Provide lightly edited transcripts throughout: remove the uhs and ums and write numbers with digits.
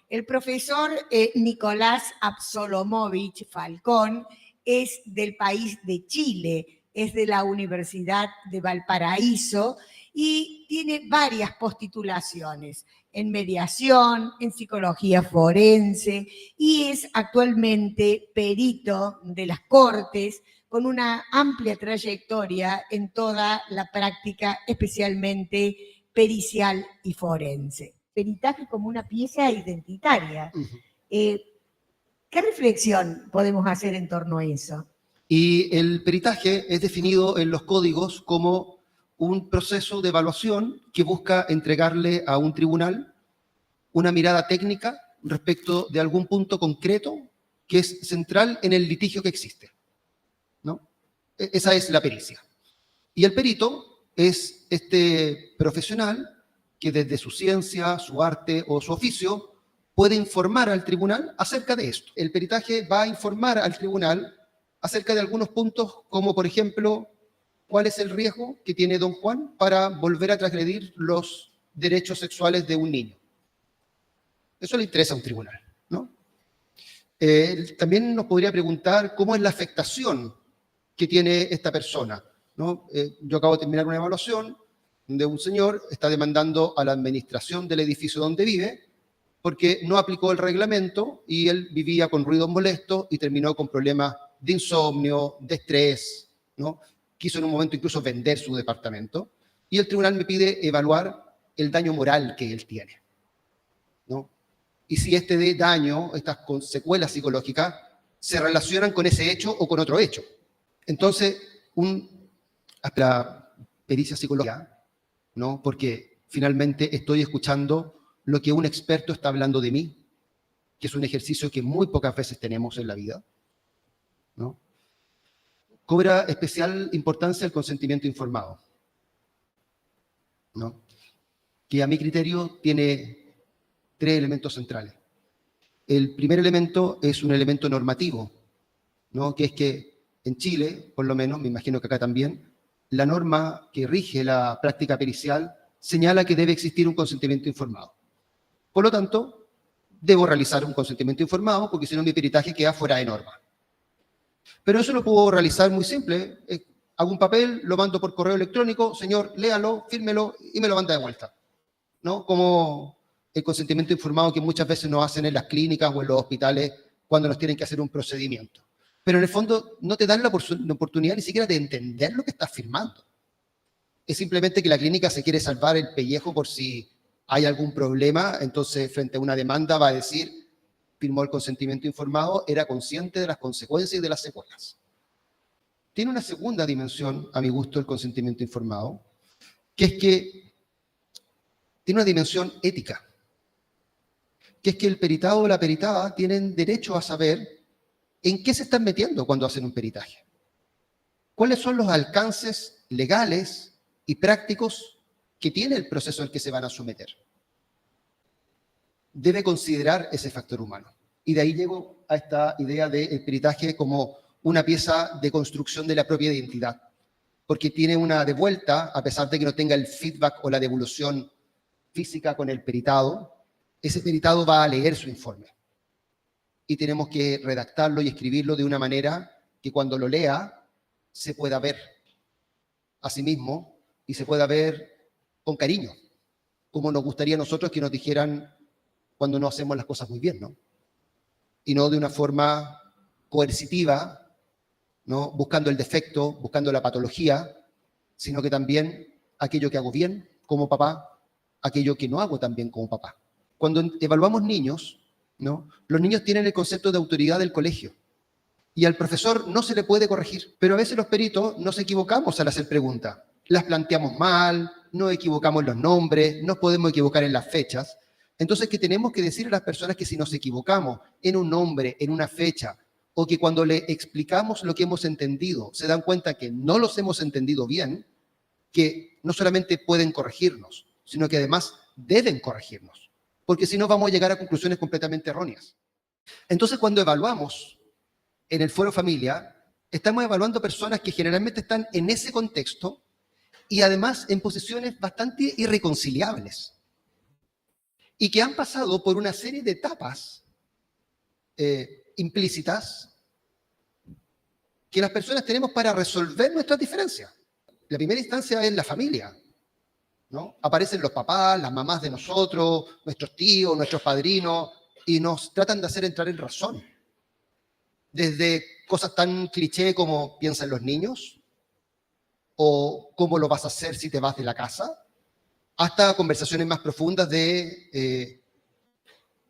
El profesor Nicolás Absolomovich Falcón es del país de Chile, es de la Universidad de Valparaíso y tiene varias postitulaciones en mediación, en psicología forense y es actualmente perito de las Cortes con una amplia trayectoria en toda la práctica, especialmente pericial y forense. Peritaje como una pieza identitaria. ¿Qué reflexión podemos hacer en torno a eso? Y el peritaje es definido en los códigos como un proceso de evaluación que busca entregarle a un tribunal una mirada técnica respecto de algún punto concreto que es central en el litigio que existe, ¿no? Esa es la pericia. Y el perito es este profesional que desde su ciencia, su arte o su oficio puede informar al tribunal acerca de esto. El peritaje va a informar al tribunal acerca de algunos puntos, como por ejemplo, cuál es el riesgo que tiene don Juan para volver a transgredir los derechos sexuales de un niño. Eso le interesa a un tribunal, ¿no? También nos podría preguntar cómo es la afectación que tiene esta persona, ¿no? Yo acabo de terminar una evaluación de un señor, está demandando a la administración del edificio donde vive porque no aplicó el reglamento y él vivía con ruidos molestos y terminó con problemas de insomnio, de estrés, ¿no? Quiso en un momento incluso vender su departamento y el tribunal me pide evaluar el daño moral que él tiene, ¿no? Y si este daño, estas secuelas psicológicas, se relacionan con ese hecho o con otro hecho. Entonces, la pericia psicológica, ¿no? Porque finalmente estoy escuchando lo que un experto está hablando de mí, que es un ejercicio que muy pocas veces tenemos en la vida, ¿no? Cobra especial importancia el consentimiento informado, ¿no? Que a mi criterio tiene 3 elementos centrales. El primer elemento es un elemento normativo, ¿no? Que es que en Chile, por lo menos, me imagino que acá también, la norma que rige la práctica pericial señala que debe existir un consentimiento informado. Por lo tanto, debo realizar un consentimiento informado porque si no mi peritaje queda fuera de norma. Pero eso lo puedo realizar muy simple. Hago un papel, lo mando por correo electrónico, señor, léalo, fírmelo y me lo manda de vuelta, ¿no? Como el consentimiento informado que muchas veces nos hacen en las clínicas o en los hospitales cuando nos tienen que hacer un procedimiento. Pero en el fondo no te dan la oportunidad ni siquiera de entender lo que estás firmando. Es simplemente que la clínica se quiere salvar el pellejo por si hay algún problema, entonces frente a una demanda va a decir, firmó el consentimiento informado, era consciente de las consecuencias y de las secuelas. Tiene una segunda dimensión, a mi gusto, el consentimiento informado, que es que tiene una dimensión ética, que es que el peritado o la peritada tienen derecho a saber en qué se están metiendo cuando hacen un peritaje. ¿Cuáles son los alcances legales y prácticos que tiene el proceso al que se van a someter? Debe considerar ese factor humano. Y de ahí llego a esta idea del peritaje como una pieza de construcción de la propia identidad, porque tiene una devuelta, a pesar de que no tenga el feedback o la devolución física con el peritado, ese peritado va a leer su informe. Y tenemos que redactarlo y escribirlo de una manera que cuando lo lea se pueda ver a sí mismo y se pueda ver con cariño, como nos gustaría a nosotros que nos dijeran cuando no hacemos las cosas muy bien, ¿no? Y no de una forma coercitiva, ¿no? Buscando el defecto, buscando la patología, sino que también aquello que hago bien como papá, aquello que no hago tan bien como papá. Cuando evaluamos niños, ¿no? Los niños tienen el concepto de autoridad del colegio y al profesor no se le puede corregir, pero a veces los peritos nos equivocamos al hacer preguntas. Las planteamos mal, nos equivocamos en los nombres, nos podemos equivocar en las fechas. Entonces, que tenemos que decir a las personas que si nos equivocamos en un nombre, en una fecha, o que cuando le explicamos lo que hemos entendido, se dan cuenta que no los hemos entendido bien, que no solamente pueden corregirnos, sino que además deben corregirnos, porque si no vamos a llegar a conclusiones completamente erróneas. Entonces, cuando evaluamos en el foro familia, estamos evaluando personas que generalmente están en ese contexto y además en posiciones bastante irreconciliables. y que han pasado por una serie de etapas implícitas que las personas tenemos para resolver nuestras diferencias. La primera instancia es la familia, ¿no? Aparecen los papás, las mamás de nosotros, nuestros tíos, nuestros padrinos, y nos tratan de hacer entrar en razón. Desde cosas tan cliché como piensa en los niños, o cómo lo vas a hacer si te vas de la casa, hasta conversaciones más profundas de,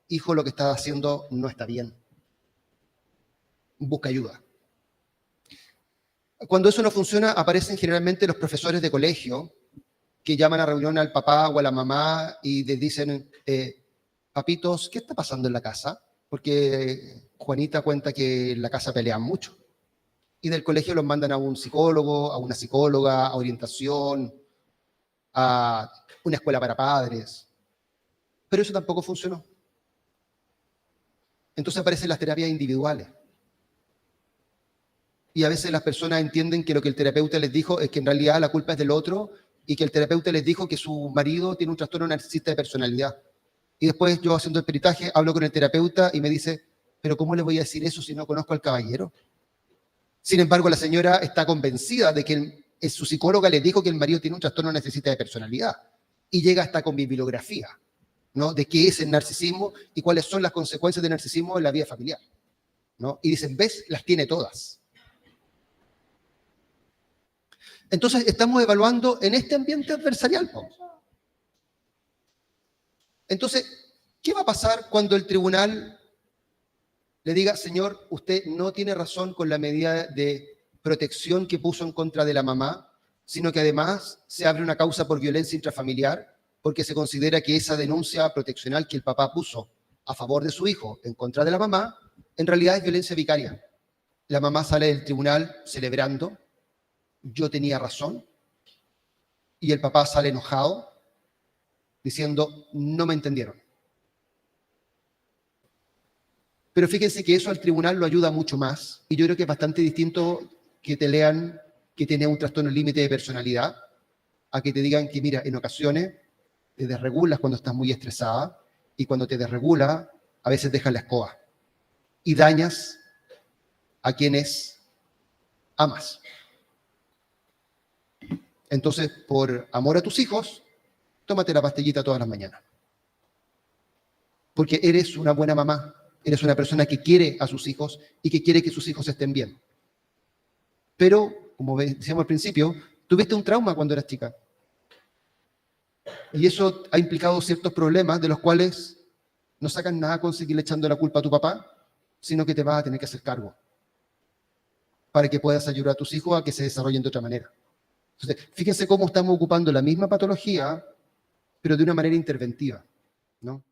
hijo, lo que estás haciendo no está bien. Busca ayuda. Cuando eso no funciona, aparecen generalmente los profesores de colegio que llaman a reunión al papá o a la mamá y les dicen, papitos, ¿qué está pasando en la casa? Porque Juanita cuenta que en la casa pelean mucho. Y del colegio los mandan a un psicólogo, a una psicóloga, a orientación, a una escuela para padres. Pero eso tampoco funcionó. Entonces aparecen las terapias individuales. Y a veces las personas entienden que lo que el terapeuta les dijo es que en realidad la culpa es del otro y que el terapeuta les dijo que su marido tiene un trastorno narcisista de personalidad. Y después yo, haciendo el peritaje, hablo con el terapeuta y me dice, pero ¿cómo le voy a decir eso si no conozco al caballero? Sin embargo, la señora está convencida de que su psicóloga le dijo que el marido tiene un trastorno narcisista de personalidad. Y llega hasta con bibliografía, ¿no? De qué es el narcisismo y cuáles son las consecuencias del narcisismo en la vida familiar, ¿no? Y dicen, ¿ves? Las tiene todas. Entonces, estamos evaluando en este ambiente adversarial, ¿no? Entonces, ¿qué va a pasar cuando el tribunal le diga, señor, usted no tiene razón con la medida de protección que puso en contra de la mamá, sino que además se abre una causa por violencia intrafamiliar porque se considera que esa denuncia proteccional que el papá puso a favor de su hijo en contra de la mamá, en realidad es violencia vicaria? La mamá sale del tribunal celebrando, yo tenía razón, y el papá sale enojado diciendo, no me entendieron. Pero fíjense que eso al tribunal lo ayuda mucho más, y yo creo que es bastante distinto que te lean que tiene un trastorno límite de personalidad, a que te digan que, mira, en ocasiones te desregulas cuando estás muy estresada, y cuando te desregula, a veces dejas la escoba, y dañas a quienes amas. Entonces, por amor a tus hijos, tómate la pastillita todas las mañanas. Porque eres una buena mamá, eres una persona que quiere a sus hijos y que quiere que sus hijos estén bien. Pero, como decíamos al principio, tuviste un trauma cuando eras chica. Y eso ha implicado ciertos problemas de los cuales no sacan nada con seguirle echando la culpa a tu papá, sino que te vas a tener que hacer cargo para que puedas ayudar a tus hijos a que se desarrollen de otra manera. Entonces, fíjense cómo estamos ocupando la misma patología, pero de una manera interventiva, ¿no?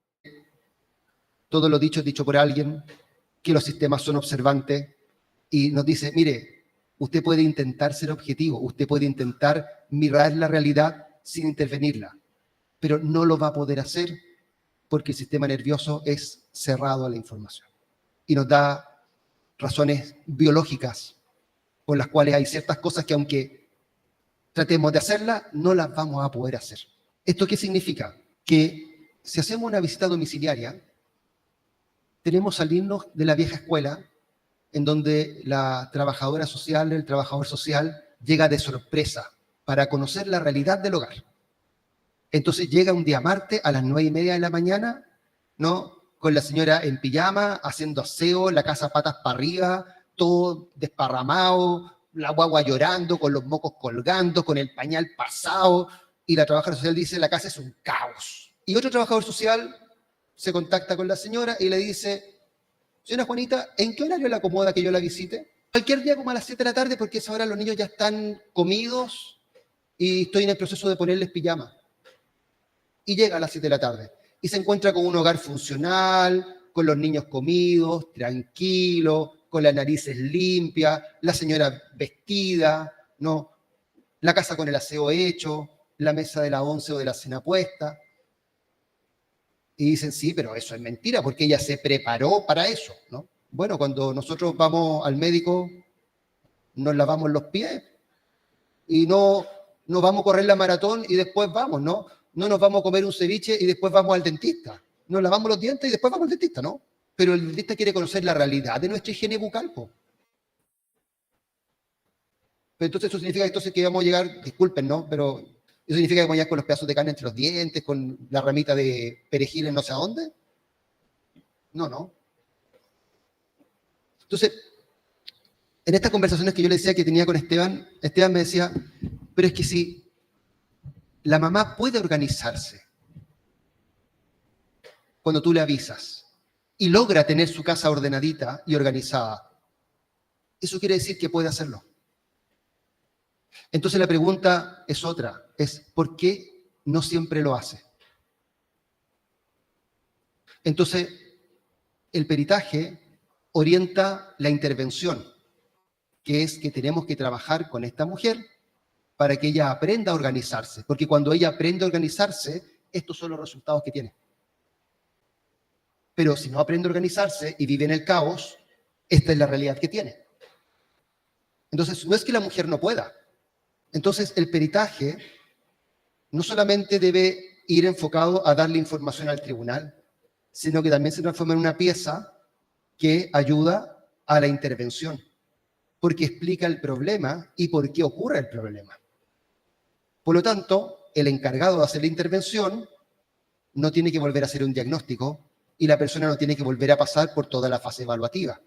Todo lo dicho es dicho por alguien, que los sistemas son observantes, y nos dice, mire, usted puede intentar ser objetivo, usted puede intentar mirar la realidad sin intervenirla, pero no lo va a poder hacer porque el sistema nervioso es cerrado a la información. Y nos da razones biológicas por las cuales hay ciertas cosas que aunque tratemos de hacerlas, no las vamos a poder hacer. ¿Esto qué significa? Que si hacemos una visita domiciliaria, tenemos que salirnos de la vieja escuela en donde la trabajadora social, el trabajador social, llega de sorpresa para conocer la realidad del hogar. Entonces llega un día martes a las 9:30 de la mañana, ¿no? Con la señora en pijama, haciendo aseo, la casa patas para arriba, todo desparramado, la guagua llorando, con los mocos colgando, con el pañal pasado, y la trabajadora social dice, la casa es un caos. Y otro trabajador social se contacta con la señora y le dice, señora Juanita, ¿en qué horario le acomoda que yo la visite? Cualquier día como a las 7 de la tarde, porque a esa hora los niños ya están comidos y estoy en el proceso de ponerles pijama. Y llega a las 7 de la tarde y se encuentra con un hogar funcional, con los niños comidos, tranquilos, con las narices limpias, la señora vestida, ¿no? La casa con el aseo hecho, la mesa de la once o de la cena puesta. Y dicen, sí, pero eso es mentira, porque ella se preparó para eso, ¿no? Bueno, cuando nosotros vamos al médico, nos lavamos los pies y no nos vamos a correr la maratón y después vamos, ¿no? No nos vamos a comer un ceviche y después vamos al dentista. nos lavamos los dientes y después vamos al dentista, ¿no? Pero el dentista quiere conocer la realidad de nuestra higiene bucal, po. Pero entonces eso significa entonces que vamos a llegar, disculpen, ¿no? Pero eso significa que vamos a llegar con los pedazos de carne entre los dientes, con la ramita de perejil en no sé a dónde. No, no. Entonces, en estas conversaciones que yo le decía que tenía con Esteban, Esteban me decía, pero es que si la mamá puede organizarse cuando tú le avisas y logra tener su casa ordenadita y organizada, eso quiere decir que puede hacerlo. Entonces la pregunta es otra, es ¿por qué no siempre lo hace? Entonces, el peritaje orienta la intervención, que es que tenemos que trabajar con esta mujer para que ella aprenda a organizarse, porque cuando ella aprende a organizarse, estos son los resultados que tiene. Pero si no aprende a organizarse y vive en el caos, esta es la realidad que tiene. Entonces, no es que la mujer no pueda. Entonces, el peritaje no solamente debe ir enfocado a darle información al tribunal, sino que también se transforma en una pieza que ayuda a la intervención, porque explica el problema y por qué ocurre el problema. Por lo tanto, el encargado de hacer la intervención no tiene que volver a hacer un diagnóstico y la persona no tiene que volver a pasar por toda la fase evaluativa.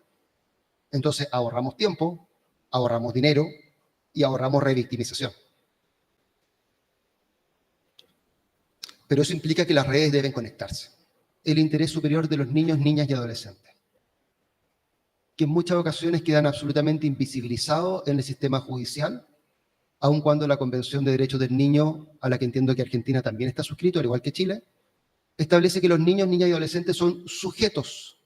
Entonces, ahorramos tiempo, ahorramos dinero y ahorramos revictimización. Pero eso implica que las redes deben conectarse. El interés superior de los niños, niñas y adolescentes, que en muchas ocasiones quedan absolutamente invisibilizados en el sistema judicial, aun cuando la Convención de Derechos del Niño, a la que entiendo que Argentina también está suscrito, al igual que Chile, establece que los niños, niñas y adolescentes son sujetos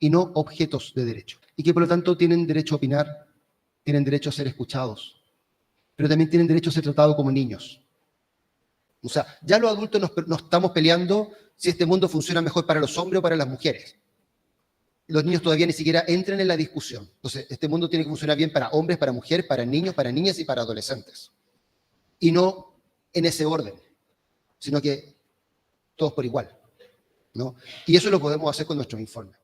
y no objetos de derecho, y que por lo tanto tienen derecho a opinar, tienen derecho a ser escuchados, pero también tienen derecho a ser tratados como niños. O sea, ya los adultos nos estamos peleando si este mundo funciona mejor para los hombres o para las mujeres. Los niños todavía ni siquiera entran en la discusión. Entonces, este mundo tiene que funcionar bien para hombres, para mujeres, para niños, para niñas y para adolescentes. Y no en ese orden, sino que todos por igual, ¿no? Y eso lo podemos hacer con nuestros informes.